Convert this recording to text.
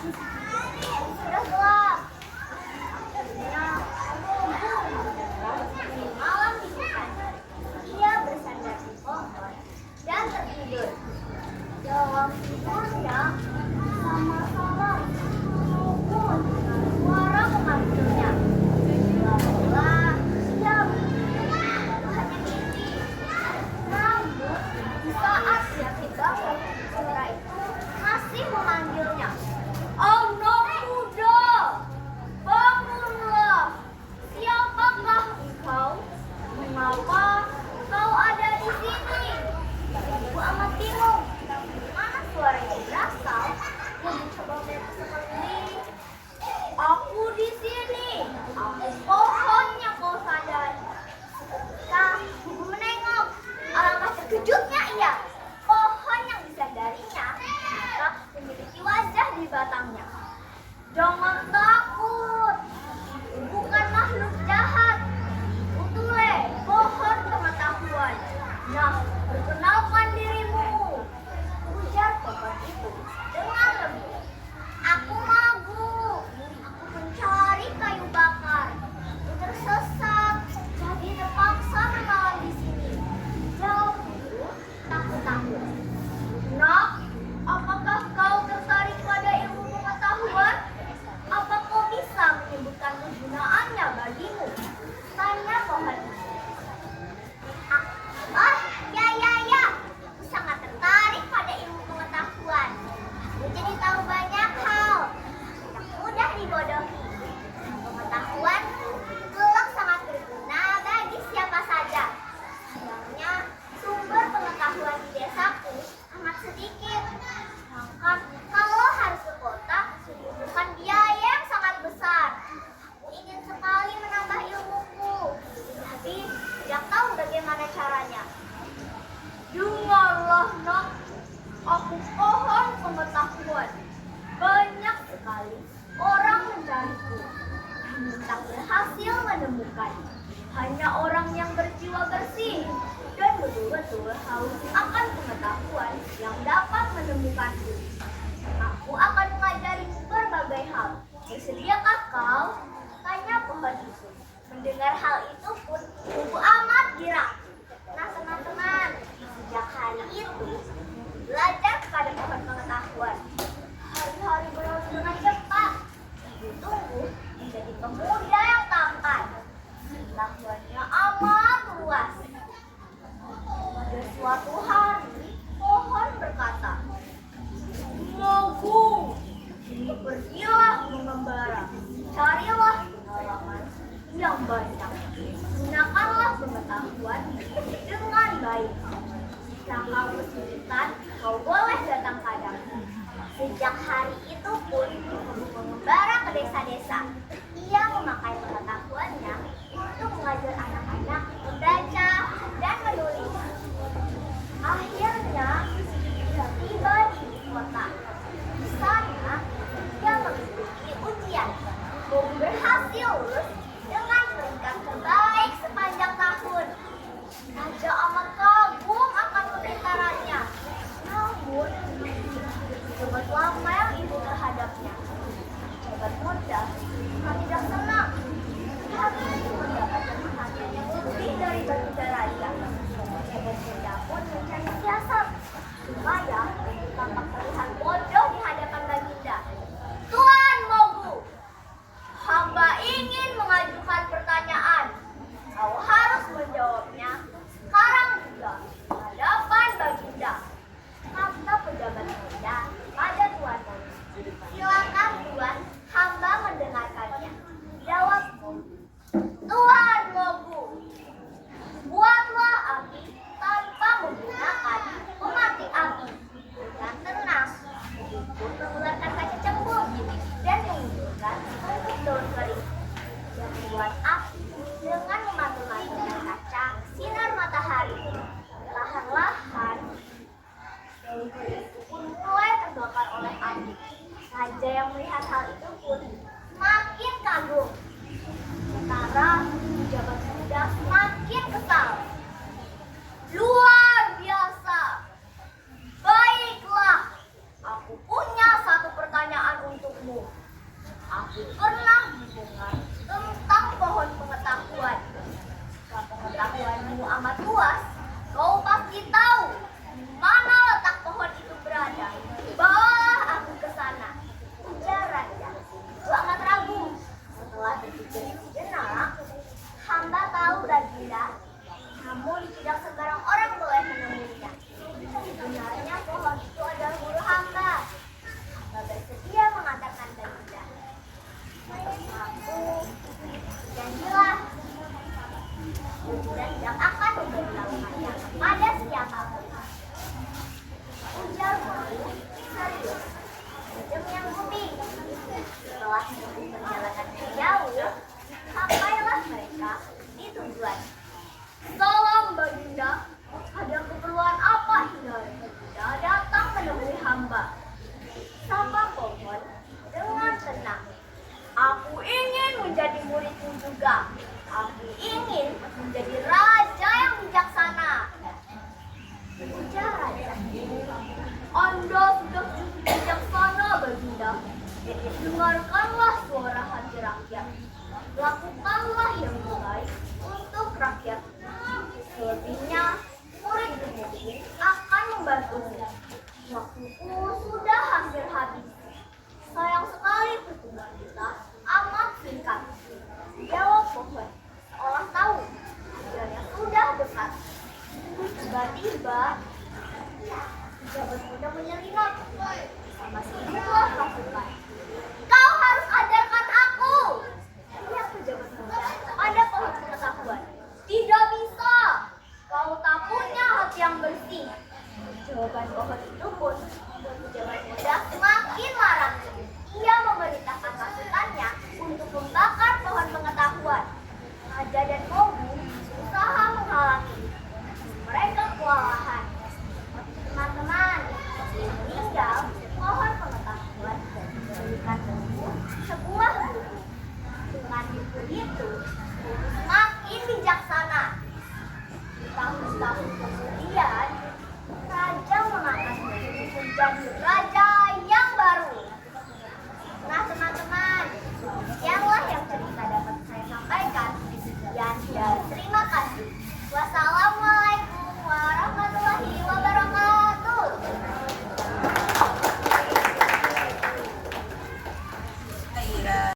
Sudah gelap. Akhirnya, malam di hutan. Ia bersandar di pohon dan tertidur. Dalam tidurnya, sama-sama menunggu dengan suara memanggilnya. Mula-mula, ia hanya mimpi. Namun, di saat ia terbangun, suara itu masih memanggilnya. Anak muda, bangunlah. Siapakah engkau? Mengapa kau ada di sini? Ibu amat bingung. Dari mana suara itu berasal? Dia mencoba melihat sekeliling. Aku di sini. Aku pohonnya kau sadari. Ketika ibu menengok, alangkah terkejutnya ia. Pohon yang disandarinya ternyata memiliki wajah di batangnya. Jangan takut. Bukan makhluk jahat. Utule, pohon pengetahuan. Nah, perkenalkan dirimu. Ujar pohon itu dengan lembut. Aku Magu. Aku mencari kayu bakar. Aku tersesat, jadi terpaksa bermalam di sini. Jawab itu takut-takut. Nak, apakah kau tertarik pada ilmu pengetahuan? Apa kau bisa menyebutkan kegunaannya bagimu? Tanya pohon itu. Ya. Aku sangat tertarik pada ilmu pengetahuan. Aku jadi tahu banyak hal. Tidak mudah dibodohi. Pengetahuanku kelak sangat berguna bagi siapa saja. Sayangnya, sumber pengetahuan di desaku amat sedikit. Sedangkan kalau harus ke kota, membutuhkan biaya yang sangat besar. Aku ingin sekali menambah ilmuku, tapi tidak tahu bagaimana caranya. Dengarlah nak, aku pohon pengetahuan. Banyak sekali orang mencariku, namun tak berhasil menemukan. Hanya orang yang berjiwa bersih dan betul-betul haus akan pengetahuan yang dapat menemukanku. Aku akan mengajarimu berbagai hal. Bersediakah kau? Tanya pohon itu. Mendengar hal itu pun ibu amat girang. Nah teman-teman, sejak hari itu belajar kepada pohon pengetahuan. Hari-hari berlalu dengan cepat. Ibu tumbuh menjadi pemuda yang tampan. Pengetahuannya amat luas. Pada suatu hari, pohon berkata, Magu, pergilah mengembara. Carilah pengalaman yang banyak. Gunakanlah pengetahuan dengan baik. Jika kau kesulitan, kau boleh datang padaku. Sejak hari itu pun, Ibu mengembara ke desa-desa. Ia memakai pengetahuannya untuk mengajar anak-anak membaca dan menulis. Akhirnya, ia tiba di kota. Di sana, ia mengikuti ujian. Ibu berhasil lulus dengan peringkat terbaik sepanjang tahun. Raja amat kagum akan kepintarannya. Namun, sobat lama yang ibu terhadapnya. Sobat muda, bukan tidak senang. Lihat ibu mendapatkan perhatian yang lebih dari baginda raja. Sobat muda pun mencari siasat supaya tampak terlihat bodoh di hadapan baginda. Tuan Mogu, hamba ingin mengajukan pertanyaan. Kau harus menjawabnya sekarang juga di hadapan baginda. Kata pejabat muda pada Tuan Mogu. Silakan Tuan, hamba mendengarkannya. Jawabku, Tuan Mogu, buatlah api tanpa menggunakan pemati api. aku pernah mendengar tentang pohon pengetahuan. Jika pengetahuanmu amat luas, kau pasti tahu di mana letak pohon itu berada. Bawalah aku ke sana, ujar raja. Itu amat ragu. Setelah berpikir sejenak, hamba tahu Baginda, namun tidak sembarang orang boleh menemuinya. Sebenarnya pohon itu adalah guru hamba. Hamba bersedia mengantarkan Baginda. Aku janjilah, Baginda tidak akan memberitahukannya kepada siapapun. Ujar guru serius. Raja menyanggupi. Setelah menempuh perjalanan yang jauh, sampailah mereka di tujuan. Salam Baginda, ada keperluan apa hingga Baginda datang menemui hamba? Sapa pohon dengan tenang. Aku ingin menjadi muridmu juga. Aku ingin menjadi raja yang bijaksana. Ujar raja. Anda sudah cukup bijaksana, Baginda. Dengarkanlah suara hati rakyat. Lakukanlah yang baik